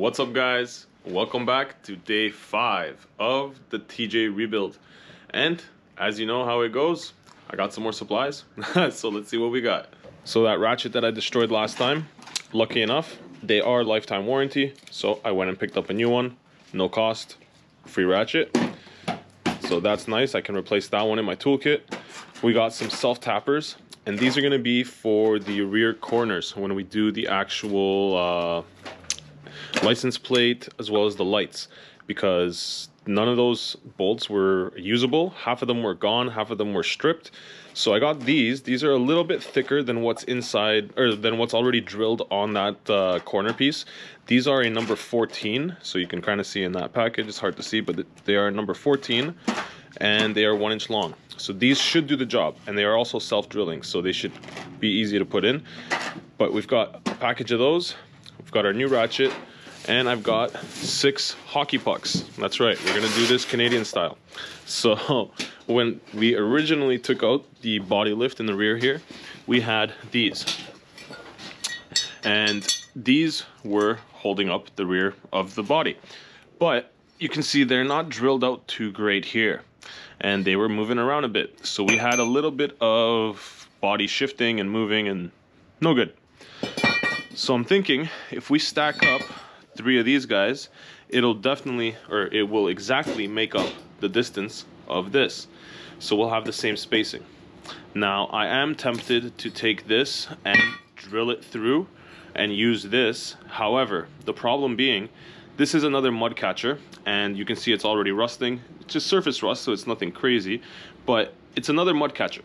What's up, guys? Welcome back to day 5 of the TJ rebuild. And as you know how it goes, I got some more supplies. So let's see what we got. So that ratchet that I destroyed last time, lucky enough, they are lifetime warranty. So I went and picked up a new one, no cost, free ratchet. So that's nice. I can replace that one in my toolkit. We got some self-tappers, and these are going to be for the rear corners when we do the actual license plate as well as the lights, because none of those bolts were usable. Half of them were gone, half of them were stripped. So I got these. These are a little bit thicker than what's inside, or than what's already drilled on that corner piece. These are a number 14, so you can kind of see in that package. It's hard to see, but they are number 14, and they are 1 inch long. So these should do the job, and they are also self-drilling, so they should be easy to put in. But we've got a package of those. We've got our new ratchet, and I've got 6 hockey pucks. That's right, we're gonna do this Canadian style. So when we originally took out the body lift in the rear here, we had these. And these were holding up the rear of the body. But you can see they're not drilled out too great here. And they were moving around a bit. So we had a little bit of body shifting and moving, and no good. So I'm thinking if we stack up 3 of these guys, it'll definitely, or it will exactly make up the distance of this. So we'll have the same spacing. Now I am tempted to take this and drill it through and use this. However, the problem being, this is another mud catcher, and you can see it's already rusting. It's just surface rust, so it's nothing crazy, but it's another mud catcher.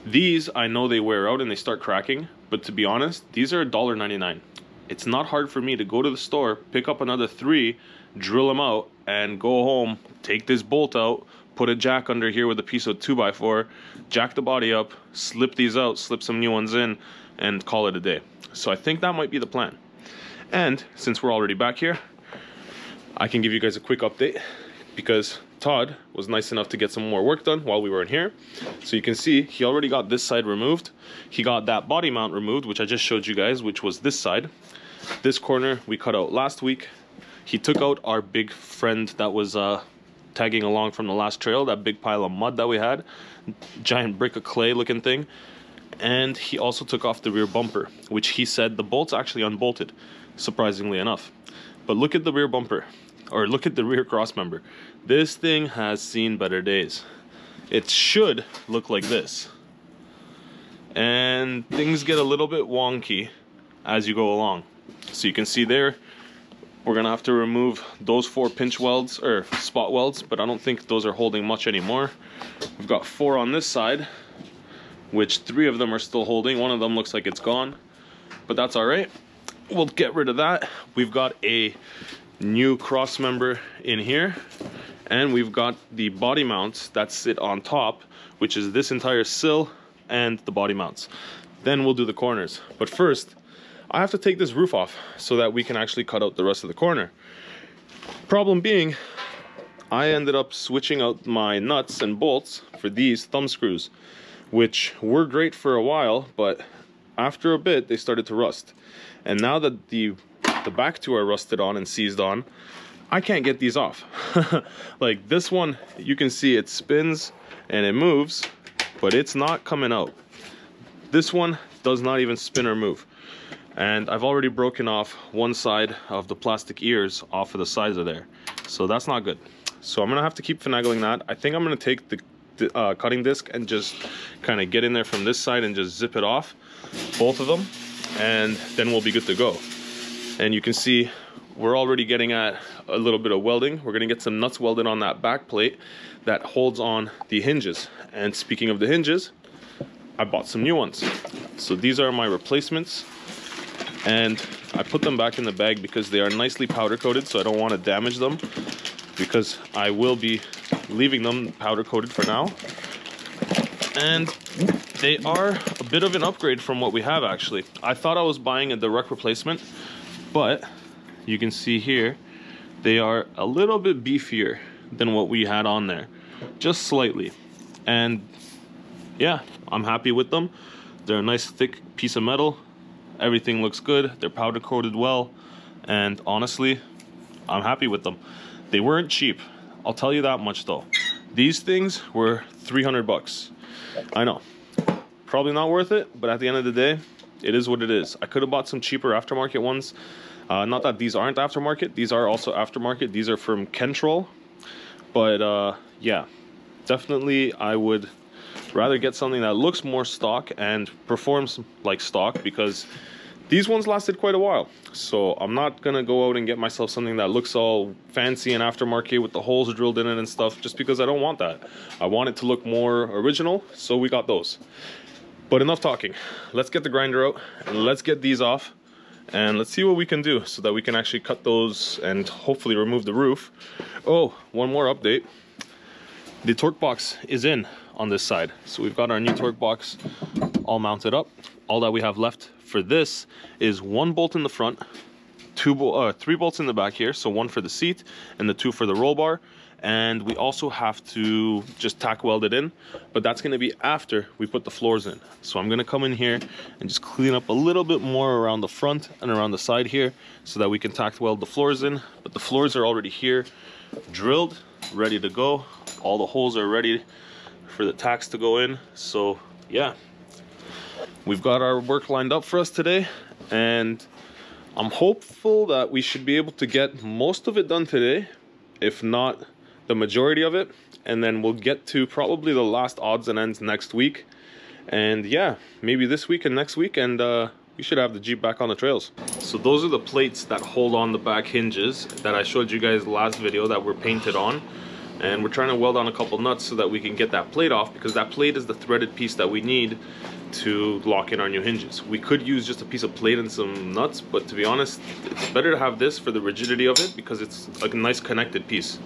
These, I know they wear out and they start cracking, but to be honest, these are $1.99. It's not hard for me to go to the store, pick up another 3, drill them out, and go home, take this bolt out, put a jack under here with a piece of 2x4, jack the body up, slip these out, slip some new ones in, and call it a day. So I think that might be the plan. And since we're already back here, I can give you guys a quick update, because Todd was nice enough to get some more work done while we were in here. So you can see he already got this side removed. He got that body mount removed, which I just showed you guys, which was this side. This corner we cut out last week. He took out our big friend that was tagging along from the last trail, that big pile of mud that we had, giant brick of clay looking thing. And he also took off the rear bumper, which he said the bolts actually unbolted, surprisingly enough. But look at the rear bumper, or look at the rear cross member. This thing has seen better days. It should look like this. And things get a little bit wonky as you go along. So you can see there, we're gonna have to remove those 4 pinch welds, or spot welds, but I don't think those are holding much anymore. We've got 4 on this side, which 3 of them are still holding. 1 of them looks like it's gone, but that's all right. We'll get rid of that. We've got a new cross member in here, and we've got the body mounts that sit on top, which is this entire sill and the body mounts. Then we'll do the corners. But first, I have to take this roof off so that we can actually cut out the rest of the corner. Problem being, I ended up switching out my nuts and bolts for these thumb screws, which were great for a while, but after a bit they started to rust. And now that the back 2 are rusted on and seized on, I can't get these off. Like this one, you can see it spins and it moves, but it's not coming out. This one does not even spin or move. And I've already broken off one side of the plastic ears off of the sides of there. So that's not good. So I'm gonna have to keep finagling that. I think I'm gonna take the cutting disc and just kind of get in there from this side and just zip it off, both of them, and then we'll be good to go. And you can see we're already getting at a little bit of welding. We're gonna get some nuts welded on that back plate that holds on the hinges. And speaking of the hinges, I bought some new ones. So these are my replacements, and I put them back in the bag because they are nicely powder coated, so I don't want to damage them, because I will be leaving them powder coated for now. And they are a bit of an upgrade from what we have, actually. I thought I was buying a direct replacement, but you can see here they are a little bit beefier than what we had on there, just slightly. And yeah, I'm happy with them. They're a nice thick piece of metal. Everything looks good. They're powder coated well, and honestly, I'm happy with them. They weren't cheap, I'll tell you that much though. These things were 300 bucks. I know, probably not worth it, but at the end of the day, it is what it is. I could have bought some cheaper aftermarket ones. Not that these aren't aftermarket, these are also aftermarket. These are from Kentrol, but yeah, definitely I would rather get something that looks more stock and performs like stock, because these ones lasted quite a while. So I'm not gonna go out and get myself something that looks all fancy and aftermarket with the holes drilled in it and stuff, just because I don't want that. I want it to look more original, so we got those. But enough talking, let's get the grinder out and let's get these off, and let's see what we can do so that we can actually cut those and hopefully remove the roof. Oh, one more update. The torque box is in on this side. So we've got our new torque box all mounted up. All that we have left for this is one bolt in the front, three bolts in the back here, so one for the seat and the two for the roll bar. And we also have to just tack weld it in, but that's going to be after we put the floors in. So I'm going to come in here and just clean up a little bit more around the front and around the side here so that we can tack weld the floors in. But the floors are already here, drilled, ready to go. All the holes are ready for the tacks to go in. So yeah, we've got our work lined up for us today, and I'm hopeful that we should be able to get most of it done today, if not the majority of it, and then we'll get to probably the last odds and ends next week. And yeah, maybe this week and next week, and we should have the Jeep back on the trails. So those are the plates that hold on the back hinges that I showed you guys last video that were painted on. And we're trying to weld on a couple nuts so that we can get that plate off, because that plate is the threaded piece that we need to lock in our new hinges. We could use just a piece of plate and some nuts, but to be honest, it's better to have this for the rigidity of it, because it's like a nice connected piece.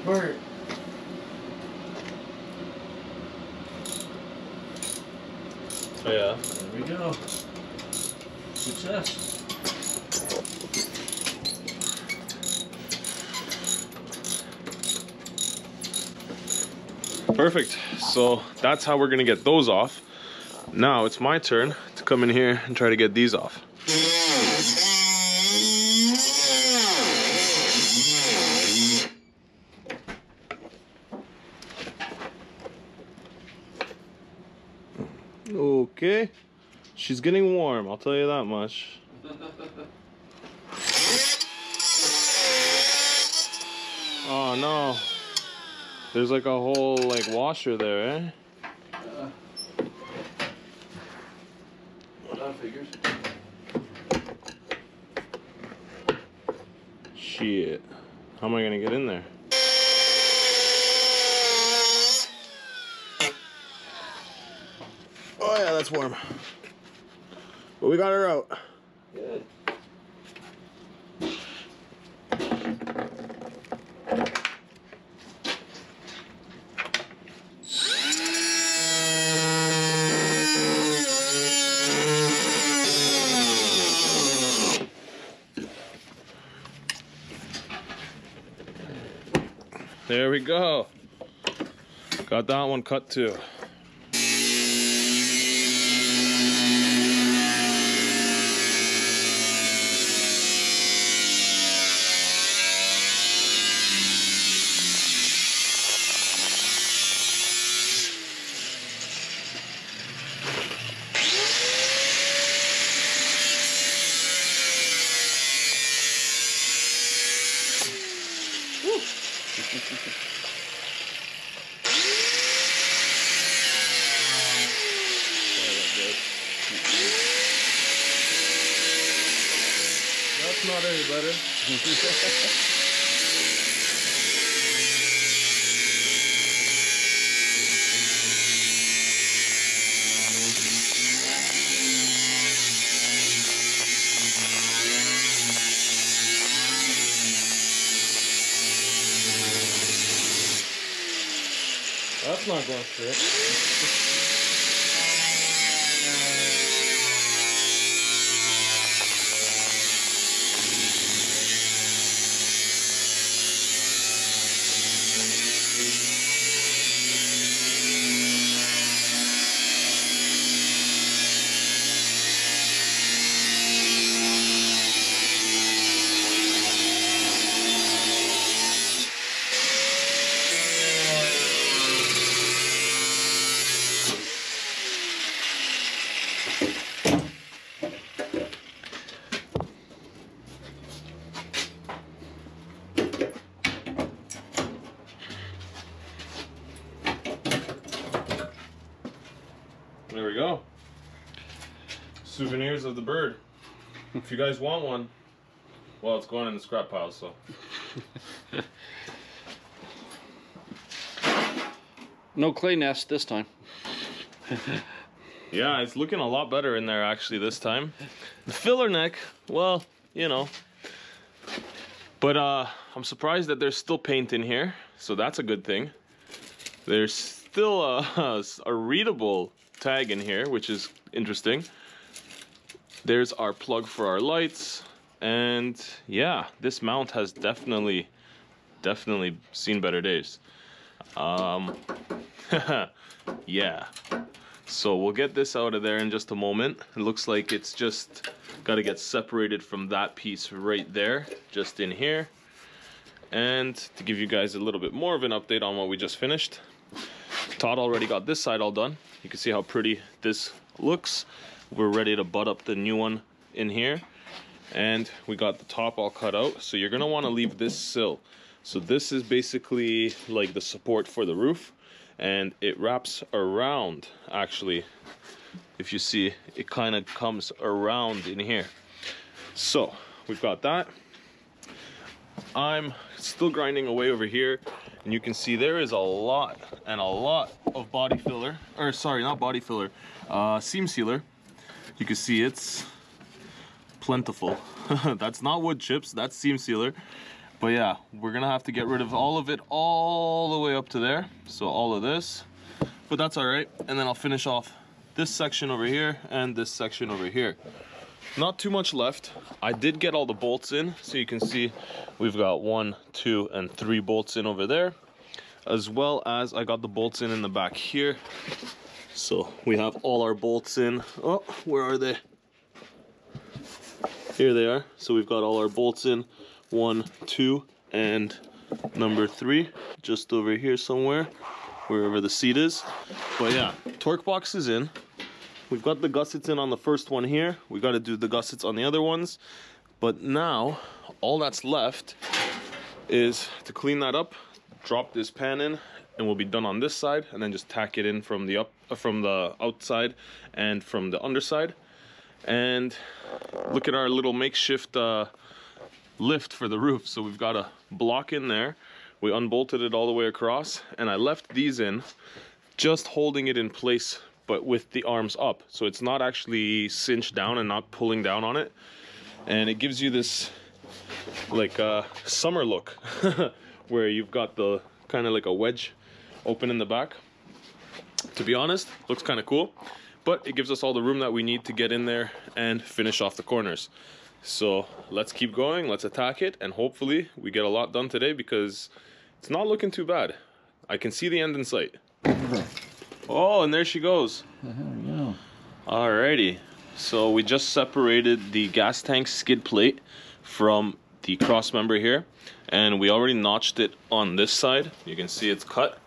Apart. Oh yeah. There we go. Success. Perfect. So that's how we're gonna get those off. Now it's my turn to come in here and try to get these off. Okay, she's getting warm, I'll tell you that much. Oh no, there's like a whole like washer there, eh? That figures. Shit, how am I gonna get in there? Oh yeah, that's warm. But we got her out. Good. There we go. Got that one cut too. That's not any better. That's not going straight. There we go. Souvenirs of the bird. If you guys want one, well, it's going in the scrap pile, so. No clay nest this time. Yeah, it's looking a lot better in there actually this time. The filler neck, well, you know. But I'm surprised that there's still paint in here, so that's a good thing. There's still a readable tag in here, which is interesting. There's our plug for our lights, and yeah, this mount has definitely seen better days. Yeah, so we'll get this out of there in just a moment. It looks like it's just got to get separated from that piece right there, just in here. And to give you guys a little bit more of an update on what we just finished, Todd already got this side all done. You can see how pretty this looks. We're ready to butt up the new one in here, and we got the top all cut out. So you're gonna want to leave this sill. So this is basically like the support for the roof, and it wraps around. Actually, if you see, it kind of comes around in here. So we've got that. I'm still grinding away over here, and you can see there is a lot of body filler, or sorry, not body filler, seam sealer. You can see it's plentiful. That's not wood chips, that's seam sealer. But yeah, we're gonna have to get rid of all of it all the way up to there. So all of this, but that's all right. And then I'll finish off this section over here and this section over here. Not too much left. I did get all the bolts in, so you can see we've got 1, 2, and 3 bolts in over there, as well as I got the bolts in the back here. So we have all our bolts in. Oh, where are they? Here they are. So we've got all our bolts in, 1, 2, and number 3, just over here somewhere, wherever the seat is. But yeah, torque box is in. We've got the gussets in on the first one here. We got to do the gussets on the other ones. But now, all that's left is to clean that up, drop this pan in, and we'll be done on this side, and then just tack it in from the outside and from the underside. And look at our little makeshift lift for the roof. So we've got a block in there. We unbolted it all the way across, and I left these in, just holding it in place, but with the arms up, so it's not actually cinched down and not pulling down on it. And it gives you this like summer look where you've got the kind of like a wedge open in the back. To be honest, looks kind of cool, but it gives us all the room that we need to get in there and finish off the corners. So let's keep going, let's attack it, and hopefully we get a lot done today, because it's not looking too bad. I can see the end in sight. Oh, and there she goes. There we go. Alrighty, so we just separated the gas tank skid plate from the cross member here, and we already notched it on this side. You can see it's cut.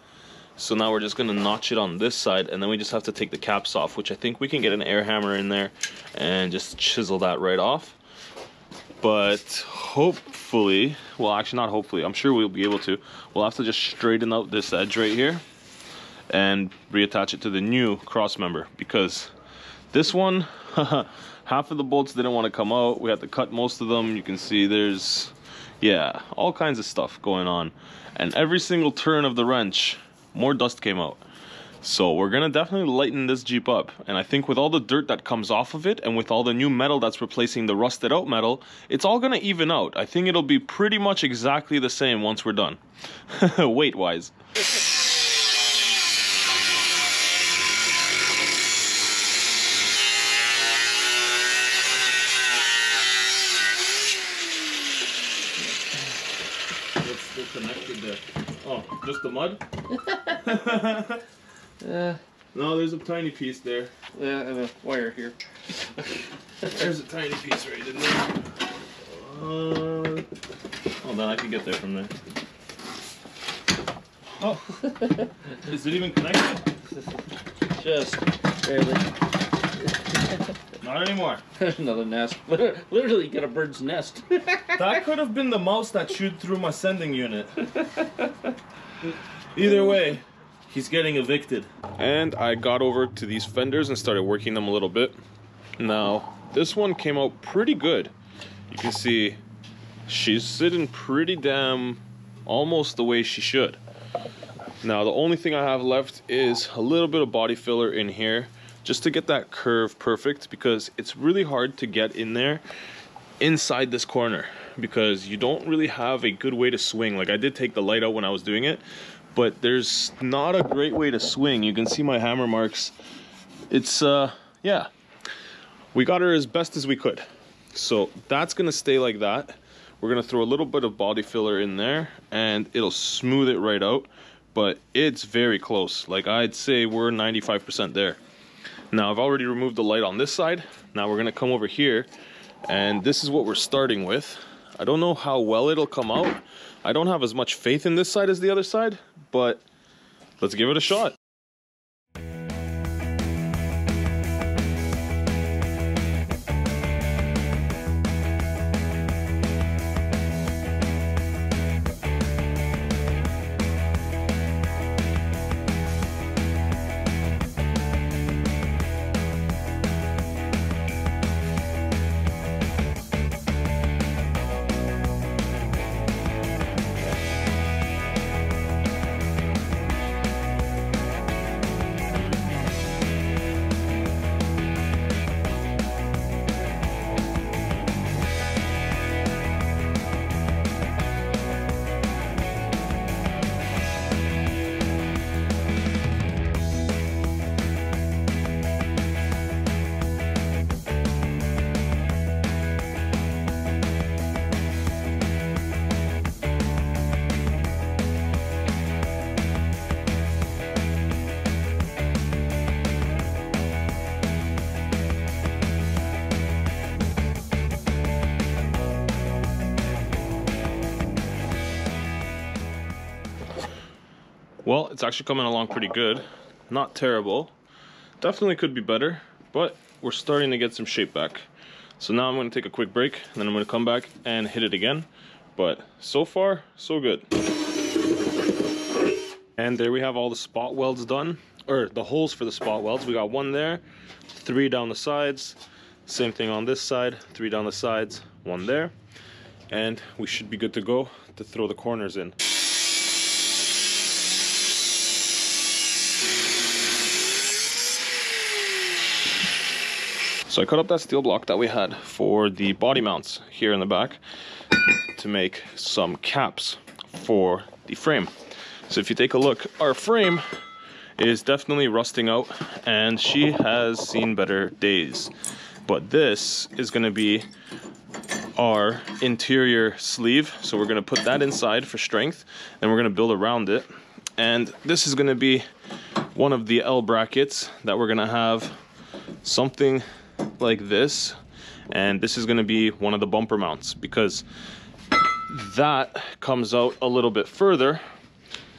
So now we're just gonna notch it on this side, and then we just have to take the caps off, which I think we can get an air hammer in there and just chisel that right off. But hopefully, well, actually not hopefully, I'm sure we'll be able to. We'll have to just straighten out this edge right here and reattach it to the new cross member, because this one, half of the bolts didn't want to come out. We had to cut most of them. You can see there's, yeah, all kinds of stuff going on. And every single turn of the wrench, more dust came out. So we're gonna definitely lighten this Jeep up, and I think with all the dirt that comes off of it and with all the new metal that's replacing the rusted out metal, it's all gonna even out. I think it'll be pretty much exactly the same once we're done, weight wise. What's still connected there? Oh, just the mud? No, there's a tiny piece there. Yeah, and a wire here. There's a tiny piece right in there. Hold on, I can get there from there. Oh, is it even connected? Just barely. Not anymore. Another nest. Literally get a bird's nest. That could have been the mouse that chewed through my sending unit. Either way, he's getting evicted. And I got over to these fenders and started working them a little bit. Now, this one came out pretty good. You can see she's sitting pretty damn almost the way she should. Now, the only thing I have left is a little bit of body filler in here just to get that curve perfect, because it's really hard to get in there inside this corner because you don't really have a good way to swing. Like, I did take the light out when I was doing it, but there's not a great way to swing. You can see my hammer marks. It's yeah, we got her as best as we could. So that's gonna stay like that. We're gonna throw a little bit of body filler in there and it'll smooth it right out, but it's very close. Like, I'd say we're 95% there. Now, I've already removed the light on this side. Now we're gonna come over here, and this is what we're starting with. I don't know how well it'll come out. I don't have as much faith in this side as the other side, but let's give it a shot. Well, it's actually coming along pretty good. Not terrible. Definitely could be better, but we're starting to get some shape back. So now I'm going to take a quick break, and then I'm going to come back and hit it again. But so far, so good. And there we have all the spot welds done, or the holes for the spot welds. We got one there, 3 down the sides. Same thing on this side, 3 down the sides, 1 there. And we should be good to go to throw the corners in. So I cut up that steel block that we had for the body mounts here in the back to make some caps for the frame. So if you take a look, our frame is definitely rusting out and she has seen better days. But this is going to be our interior sleeve. So we're going to put that inside for strength and we're going to build around it. And this is going to be one of the L brackets that we're going to have something like this, and this is going to be one of the bumper mounts because that comes out a little bit further.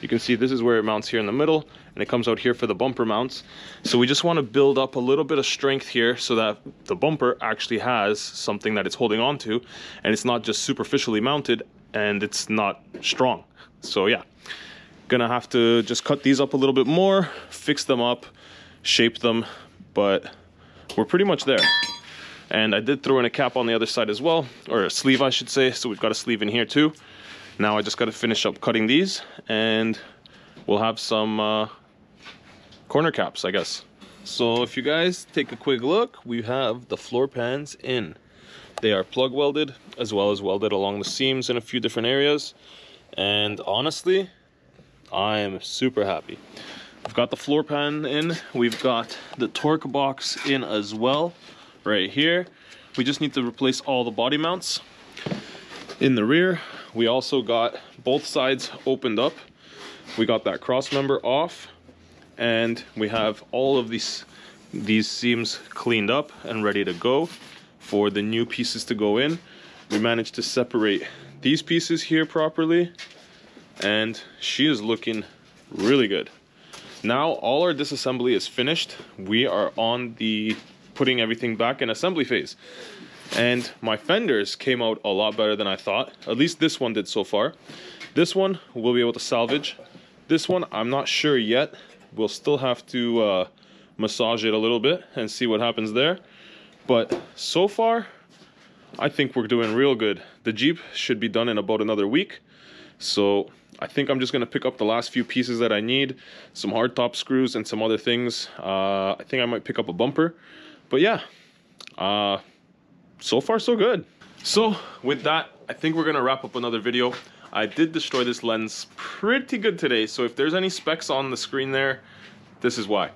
You can see this is where it mounts here in the middle and it comes out here for the bumper mounts. So we just want to build up a little bit of strength here so that the bumper actually has something that it's holding on to and it's not just superficially mounted and it's not strong. So yeah, gonna have to just cut these up a little bit more, fix them up, shape them, but we're pretty much there. And I did throw in a cap on the other side as well, or a sleeve I should say, so we've got a sleeve in here too. Now I just got to finish up cutting these and we'll have some corner caps, I guess. So if you guys take a quick look, we have the floor pans in. They are plug welded as well as welded along the seams in a few different areas, and honestly I am super happy. We've got the floor pan in, we've got the torque box in as well, right here. We just need to replace all the body mounts. In the rear, we also got both sides opened up. We got that cross member off, and we have all of these seams cleaned up and ready to go for the new pieces to go in. We managed to separate these pieces here properly, and she is looking really good. Now all our disassembly is finished. We are on the putting everything back in assembly phase. And my fenders came out a lot better than I thought. At least this one did so far. This one we'll be able to salvage. This one I'm not sure yet. We'll still have to massage it a little bit and see what happens there. But so far, I think we're doing real good. The Jeep should be done in about another week. So I think I'm just going to pick up the last few pieces that I need. Some hardtop screws and some other things. I think I might pick up a bumper. But yeah, so far so good. So with that, I think we're going to wrap up another video. I did destroy this lens pretty good today. So if there's any specks on the screen there, this is why.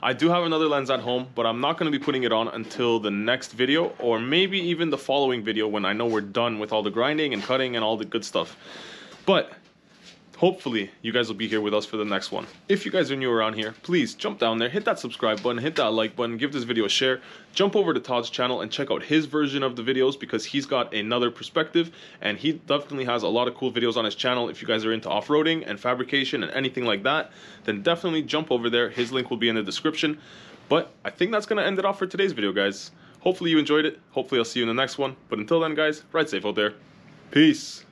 I do have another lens at home, but I'm not going to be putting it on until the next video, or maybe even the following video when I know we're done with all the grinding and cutting and all the good stuff. But hopefully you guys will be here with us for the next one. If you guys are new around here, please jump down there, hit that subscribe button, hit that like button, give this video a share, jump over to Todd's channel and check out his version of the videos, because he's got another perspective and he definitely has a lot of cool videos on his channel. If you guys are into off-roading and fabrication and anything like that, then definitely jump over there. His link will be in the description. But I think that's going to end it off for today's video, guys. Hopefully you enjoyed it. Hopefully I'll see you in the next one. But until then, guys, ride safe out there. Peace.